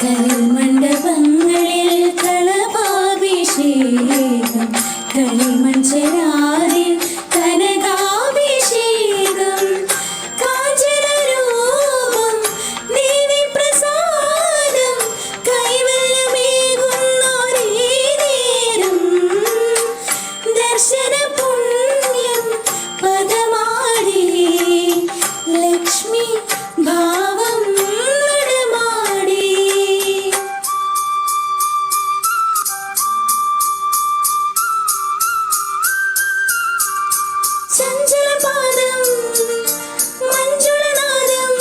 കൽമണ്ഡപങ്ങളിൽ കളഭാഭിഷേകം, കളിമൺചരാതിൽ കനകാഭിഷേകം, കാഞ്ചനരൂപം ദേവി പ്രസാദം, കൈവല്യമേകുന്നോരേ നേരം, ദർശന പുണ്യം പദമാടി ലക്ഷ്മി ഭാവം നടമാടി. ചഞ്ചലപാദം മഞ്ജുളനാദം,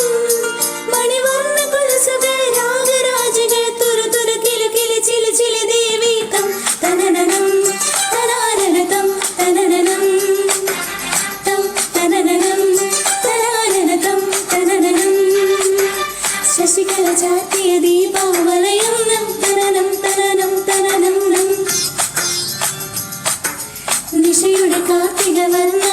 മണിവർണ്ണ കൊലുസുകൾ രാഗരാജകൾ, തുരു തുരു കിലു കിലു ചിലു ചിലു ദേവീകം, തനനനം തനാനനതം തനനനം തം തനനനം തനാനനതം തനനനം, ശശികല ചാർത്തിയ ദീപാവലയം നം തനനം തനനം തനനം നം, നിശയുടെ കാർത്തിക വർണ്ണ